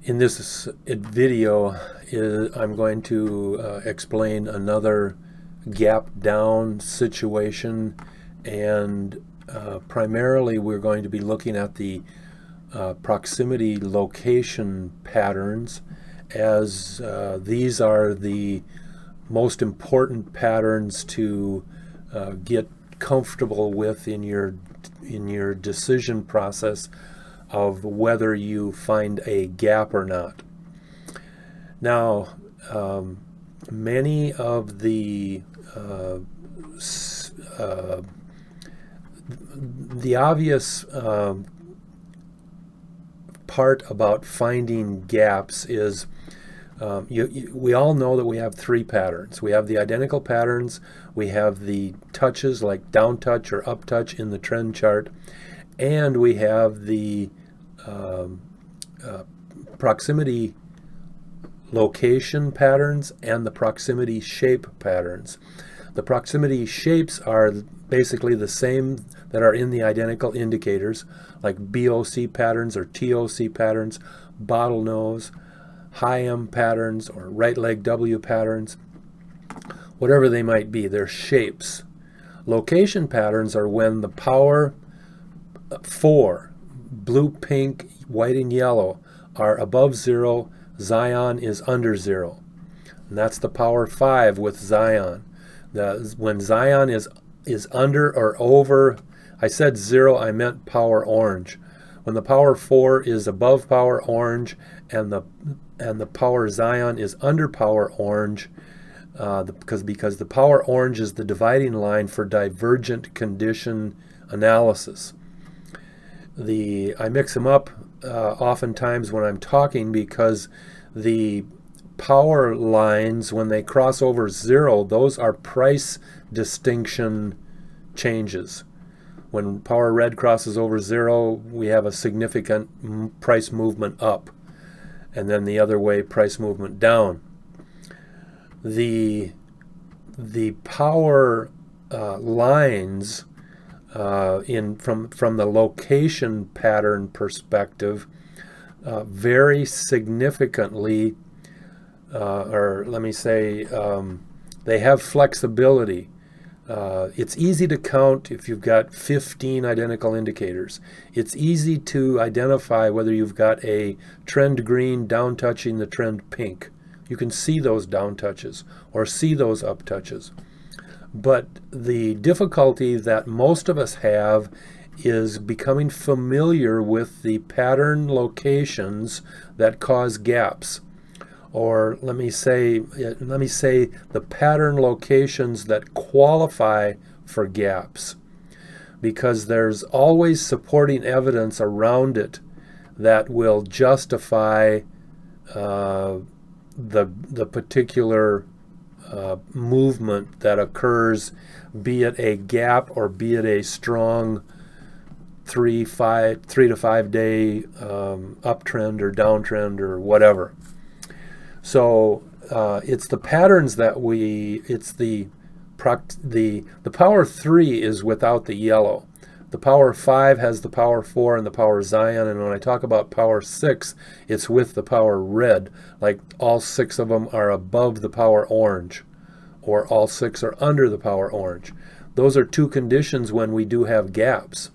In this video, I'm going to explain another gap down situation, and primarily we're going to be looking at the proximity location patterns, as these are the most important patterns to get comfortable with in your decision process of whether you find a gap or not. Now, many of the obvious part about finding gaps is we all know that we have three patterns. We have the identical patterns, we have the touches like down touch or up touch in the trend chart, and we have the proximity location patterns and the proximity shape patterns. The proximity shapes are basically the same that are in the identical indicators, like BOC patterns or TOC patterns, bottlenose, high M patterns, or right leg W patterns, whatever they might be, they're shapes. Location patterns are when the power 4, blue, pink, white, and yellow, are above 0, Zion is under 0. And that's the power 5 with Zion. When Zion is under or over, I said 0, I meant power orange. When the power 4 is above power orange and the power Zion is under power orange, because the power orange is the dividing line for divergent condition analysis. I mix them up oftentimes when I'm talking, because the power lines, when they cross over 0, those are price distinction changes. When power red crosses over 0, we have a significant price movement up, and then the other way, price movement down. The power lines from the location pattern perspective vary significantly, or let me say, they have flexibility. It's easy to count if you've got 15 identical indicators. It's easy to identify whether you've got a trend green down touching the trend pink. You can see those down touches or see those up touches. But the difficulty that most of us have is becoming familiar with the pattern locations that cause gaps. Or let me say the pattern locations that qualify for gaps, because there's always supporting evidence around it that will justify the particular movement that occurs, be it a gap or be it a strong 3 to 5 day uptrend or downtrend or whatever. So it's the patterns that it's the power 3 is without the yellow. The power 5 has the power 4 and the power Zion, and when I talk about power 6, it's with the power red, like all 6 of them are above the power orange, or all 6 are under the power orange. Those are two conditions when we do have gaps.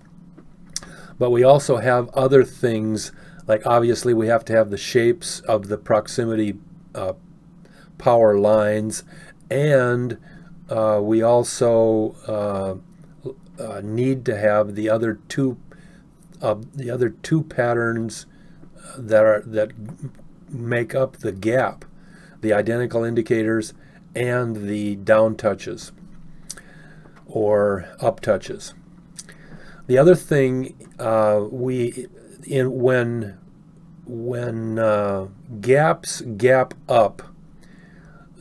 But we also have other things, like obviously we have to have the shapes of the proximity power lines, and we also need to have the other two patterns that make up the gap, the identical indicators and the down touches or up touches. The other thing when gaps gap up,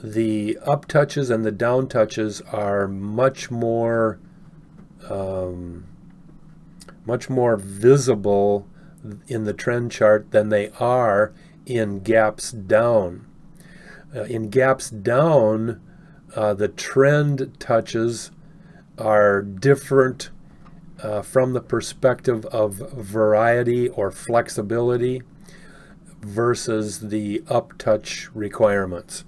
the up touches and the down touches are much more visible in the trend chart than they are in gaps down. In gaps down, the trend touches are different from the perspective of variety or flexibility. versus the up touch requirements.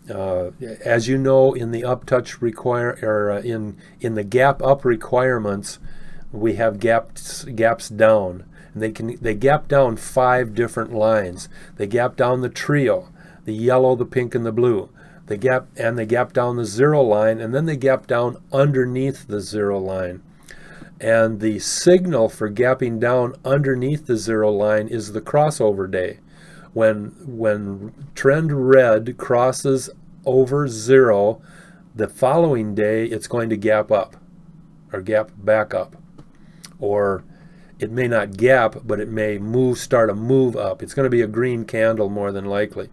As you know, in the up touch in the gap up requirements, we have gaps down, and they gap down 5 different lines. They gap down the trio, the yellow, the pink, and the blue. They gap down the 0 line, and then they gap down underneath the 0 line. And the signal for gapping down underneath the 0 line is the crossover day. When trend red crosses over 0, the following day it's going to gap up, or gap back up. Or it may not gap, but it may start a move up. It's going to be a green candle more than likely.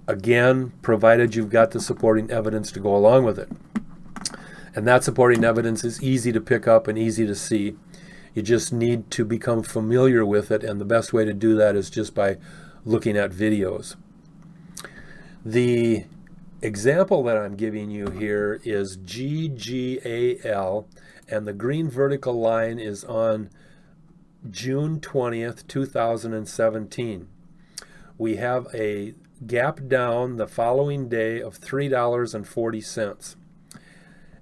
Again, provided you've got the supporting evidence to go along with it. And that supporting evidence is easy to pick up and easy to see. You just need to become familiar with it, and the best way to do that is just by looking at videos. The example that I'm giving you here is GGAL, and the green vertical line is on June 20th, 2017. We have a gap down the following day of $3.40.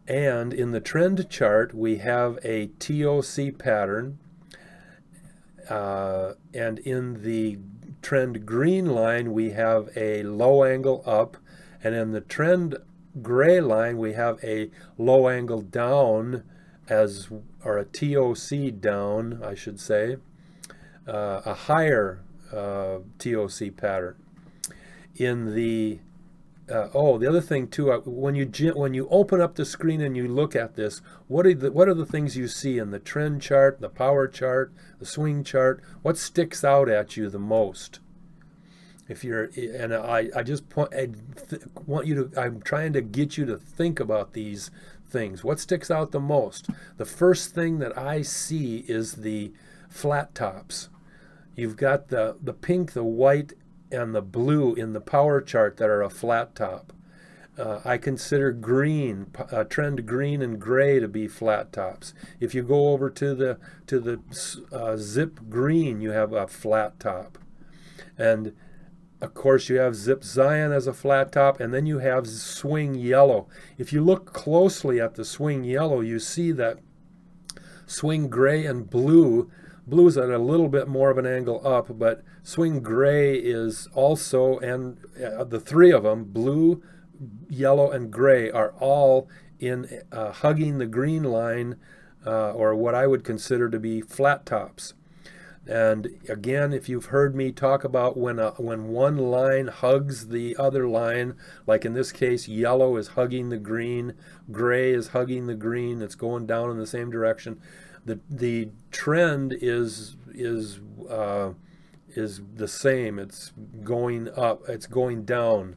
And in the trend chart, we have a TOC pattern, and in the trend green line, we have a low angle up, and in the trend gray line, we have a low angle down, or a TOC down, I should say, a higher TOC pattern. In the the other thing too, when you open up the screen and you look at this, what are the things you see in the trend chart, the power chart, the swing chart? What sticks out at you the most? If you're, and I just want you to, I'm trying to get you to think about these things. What sticks out the most? The first thing that I see is the flat tops. You've got the pink, the white, and the blue in the power chart that are a flat top. I consider trend green and gray to be flat tops. If you go over to the zip green, you have a flat top. And of course you have zip Zion as a flat top, and then you have swing yellow. If you look closely at the swing yellow, you see that swing gray and blue is at a little bit more of an angle up, but swing gray is also, and the 3 of them, blue, yellow, and gray, are all in hugging the green line, or what I would consider to be flat tops. And again, if you've heard me talk about when one line hugs the other line, like in this case, yellow is hugging the green, gray is hugging the green, it's going down in the same direction. The trend is the same. It's going up. It's going down.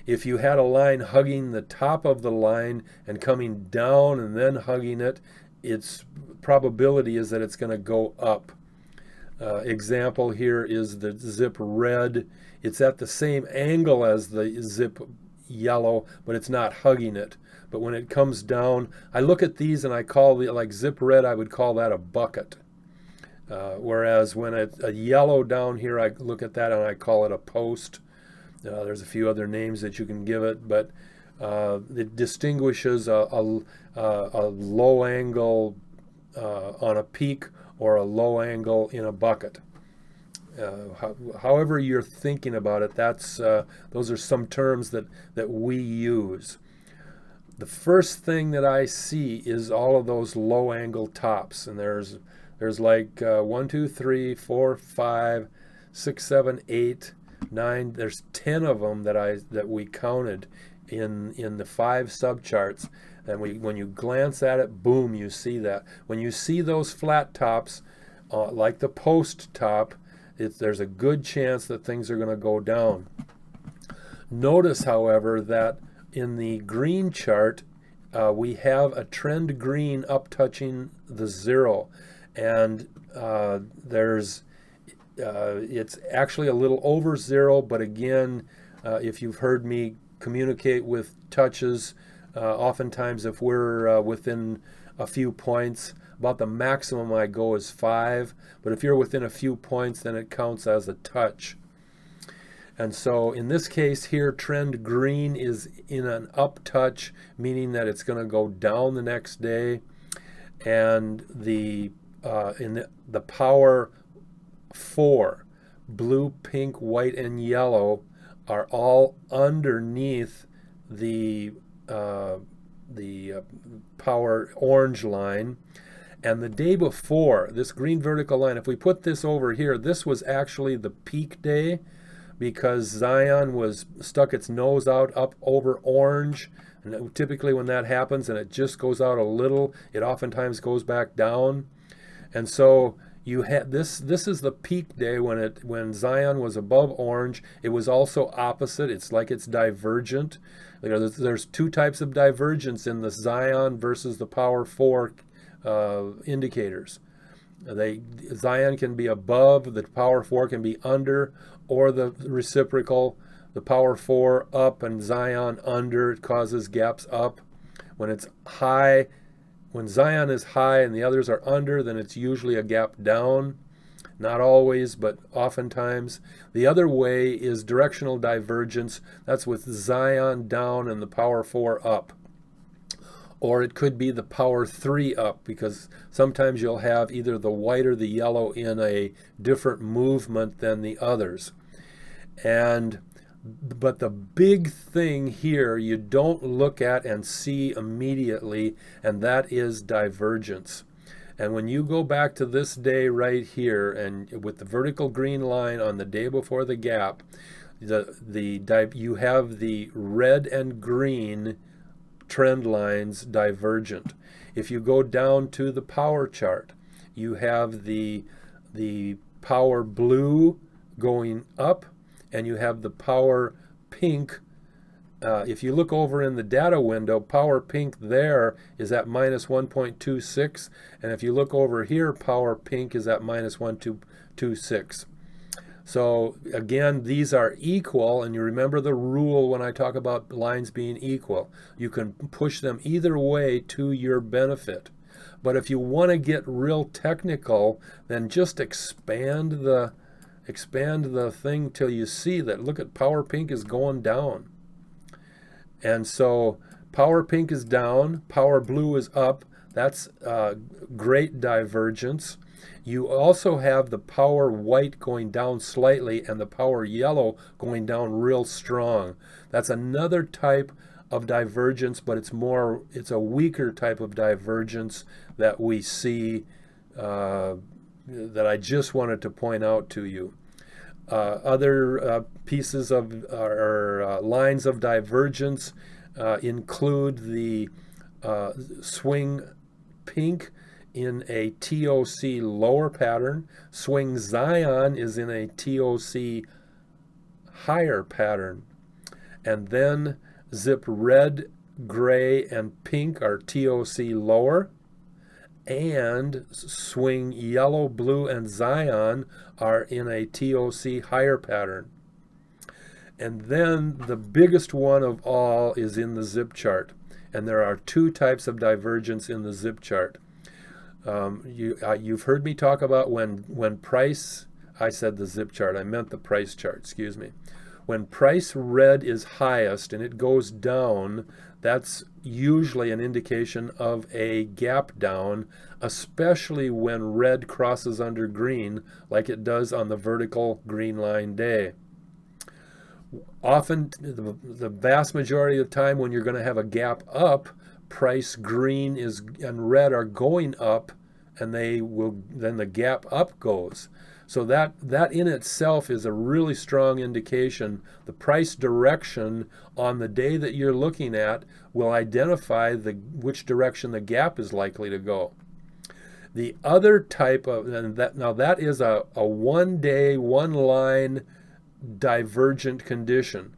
If you had a line hugging the top of the line and coming down and then hugging it, its probability is that it's going to go up. Example here is the zip red. It's at the same angle as the zip yellow, but it's not hugging it. But when it comes down, I look at these and I call like zip red, I would call that a bucket. Whereas when a yellow down here, I look at that and I call it a post. There's a few other names that you can give it, but it distinguishes a low angle on a peak or a low angle in a bucket. However you're thinking about it, those are some terms that we use. The first thing that I see is all of those low angle tops, and there's like 1, 2, 3, 4, 5, 6, 7, 8, 9. There's 10 of them that we counted in the 5 subcharts. And when you glance at it, boom, you see that. When you see those flat tops, like the post top, there's a good chance that things are going to go down. Notice, however, that in the green chart, we have a trend green up touching the 0, and it's actually a little over 0, but again, if you've heard me communicate with touches, oftentimes if we're within a few points, About the maximum I go is 5, but if you're within a few points, then it counts as a touch. And so in this case here, trend green is in an up touch, meaning that it's going to go down the next day. And the power 4, blue, pink, white, and yellow, are all underneath the power orange line. And the day before, this green vertical line, if we put this over here, this was actually the peak day, because Zion was stuck its nose out up over orange. And typically when that happens and it just goes out a little, it oftentimes goes back down. And so you had this is the peak day when Zion was above orange. It was also opposite. It's like it's divergent. You know, there's two types of divergence in the Zion versus the power 4 indicators. Zion can be above, the power 4 can be under, or the reciprocal, the power 4 up and Zion under. It causes gaps up. When it's high, when Zion is high and the others are under, then it's usually a gap down. Not always, but oftentimes. The other way is directional divergence. That's with Zion down and the power 4 up. Or it could be the power 3 up, because sometimes you'll have either the white or the yellow in a different movement than the others. But the big thing here you don't look at and see immediately, and that is divergence. And when you go back to this day right here, and with the vertical green line on the day before the gap, you have the red and green trend lines divergent. If you go down to the power chart, you have the power blue going up, and you have the power pink. If you look over in the data window, power pink there is at minus 1.26, and if you look over here, power pink is at minus 1.26. So again, these are equal, and you remember the rule when I talk about lines being equal. You can push them either way to your benefit. But if you want to get real technical, then just expand the thing till you see that, look at power pink is going down. And so power pink is down, power blue is up. That's great divergence. You also have the power white going down slightly and the power yellow going down real strong. That's another type of divergence, but it's a weaker type of divergence that we see, that I just wanted to point out to you. Other pieces of or lines of divergence include the swing pink in a TOC lower pattern. Swing Zion is in a TOC higher pattern. And then zip red, gray, and pink are TOC lower. And swing yellow, blue, and Zion are in a TOC higher pattern. And then the biggest one of all is in the zip chart. And there are two types of divergence in the zip chart. You've heard me talk about when price, I said the zip chart, I meant the price chart, excuse me. When price red is highest and it goes down, that's usually an indication of a gap down, especially when red crosses under green like it does on the vertical green line day. Often, the vast majority of the time when you're going to have a gap up, price green and red are going up, and then the gap up goes. So that in itself is a really strong indication. The price direction on the day that you're looking at will identify which direction the gap is likely to go. The other type of, that is a one day, one line divergent condition.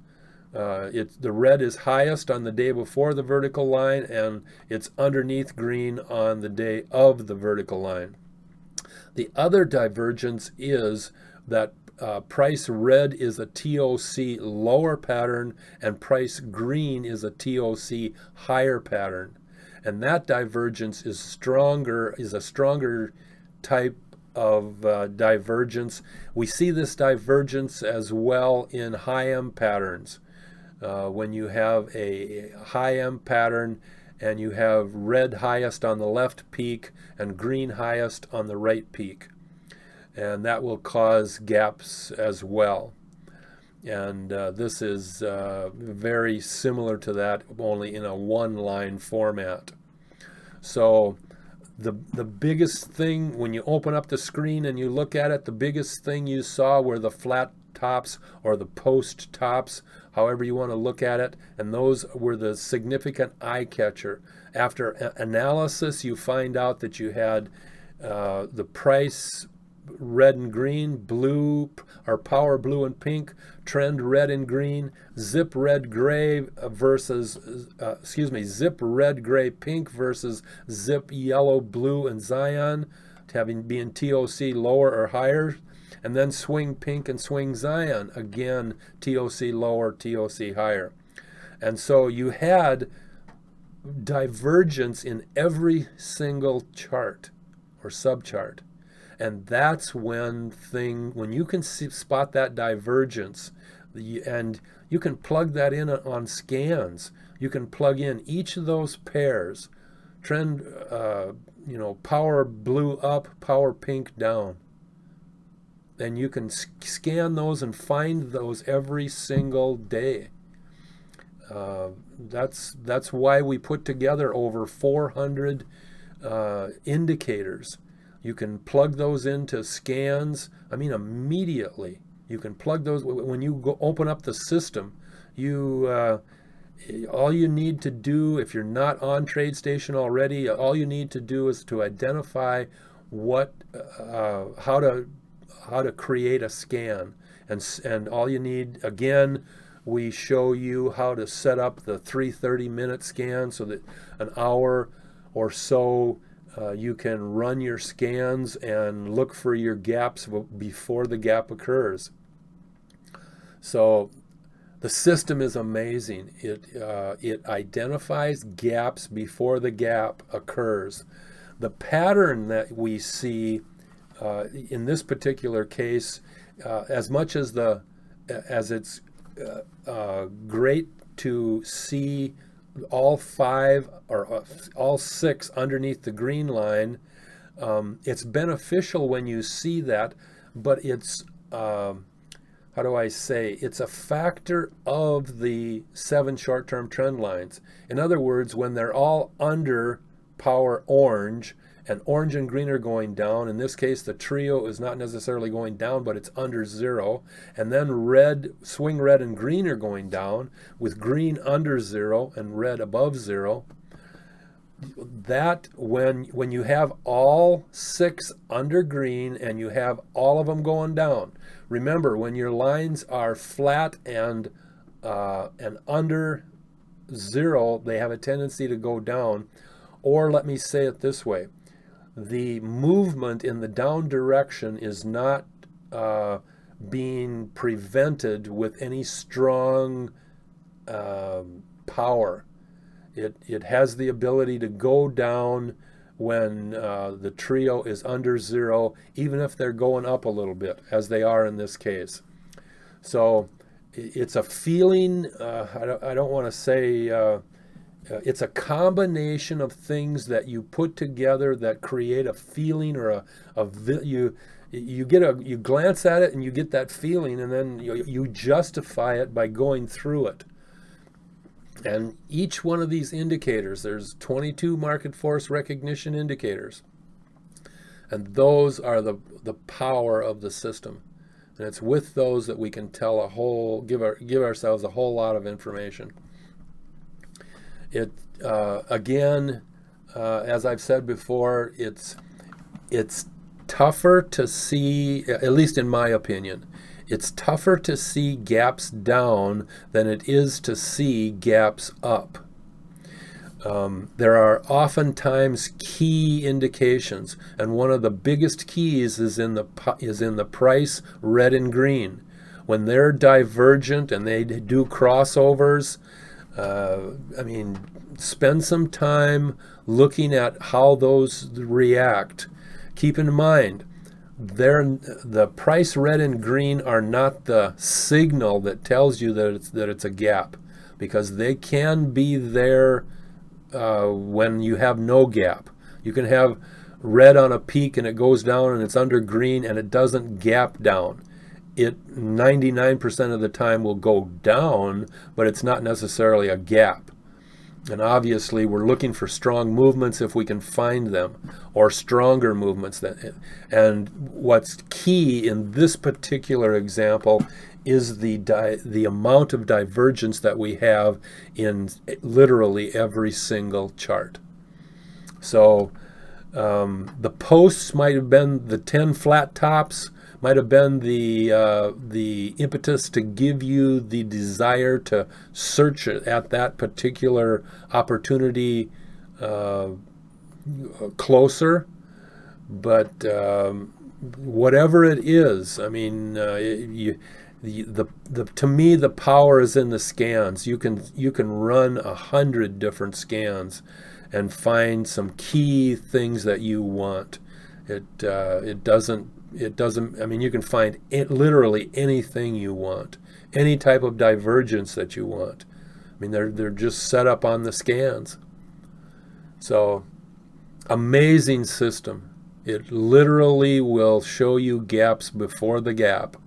The red is highest on the day before the vertical line, and it's underneath green on the day of the vertical line. The other divergence is that price red is a TOC lower pattern and price green is a TOC higher pattern. And that divergence is a stronger type of divergence. We see this divergence as well in high M patterns. When you have a high M pattern and you have red highest on the left peak and green highest on the right peak. And that will cause gaps as well. And this is very similar to that, only in a one-line format. So the biggest thing, when you open up the screen and you look at it, the biggest thing you saw were the flat tops or the post tops, however you want to look at it, and those were the significant eye catcher. After analysis, you find out that you had the price red and green, blue or power blue and pink, trend red and green, zip red gray versus zip red gray pink versus zip yellow blue and Zion, being TOC lower or higher, and then swing pink and swing Zion, again TOC lower, TOC higher. And so you had divergence in every single chart or subchart. And that's when you can spot that divergence, and you can plug that in on scans. You can plug in each of those pairs, trend, power blue up, power pink down. And you can scan those and find those every single day. That's why we put together over 400 indicators. You can plug those into scans, immediately. You can plug those, when you open up the system, all you need to do, if you're not on TradeStation already, all you need to do is to identify how to create a scan. And all you need, again, we show you how to set up the 330-minute scan so that an hour or so you can run your scans and look for your gaps before the gap occurs. So the system is amazing. It identifies gaps before the gap occurs. The pattern that we see in this particular case, as much as it's great to see all 5 or all 6 underneath the green line, it's beneficial when you see that, but it's it's a factor of the 7 short-term trend lines. In other words, when they're all under power orange, and orange and green are going down, in this case the trio is not necessarily going down, but it's under 0, and then swing red and green are going down, with green under 0 and red above 0. That when you have all 6 under green and you have all of them going down, remember, when your lines are flat and under 0, they have a tendency to go down. Or let me say it this way: the movement in the down direction is not being prevented with any strong power. It has the ability to go down when the trio is under 0, even if they're going up a little bit, as they are in this case. So it's a feeling, I don't want to say, it's a combination of things that you put together that create a feeling, or you glance at it and you get that feeling, and then you justify it by going through it. And each one of these indicators, there's 22 market force recognition indicators, and those are the power of the system. And it's with those that we can tell give ourselves a whole lot of information. It again, as I've said before, it's tougher to see, at least in my opinion, it's tougher to see gaps down than it is to see gaps up. There are oftentimes key indications, and one of the biggest keys is in the price red and green. When they're divergent and they do crossovers, I mean, spend some time looking at how those react. Keep in mind, the price red and green are not the signal that tells you that it's a gap, because they can be there when you have no gap. You can have red on a peak and it goes down and it's under green and it doesn't gap down. It 99% of the time will go down, but it's not necessarily a gap. And obviously we're looking for strong movements if we can find them, or stronger movements. And what's key in this particular example is the amount of divergence that we have in literally every single chart. So the posts might have been the 10 flat tops, might have been the impetus to give you the desire to search at that particular opportunity closer. But whatever it is, I mean, to me the power is in the scans. You can run 100 different scans and find some key things that you want. It doesn't, I mean, you can find literally anything you want, any type of divergence that you want. I mean, they're just set up on the scans. So, amazing system. It literally will show you gaps before the gap.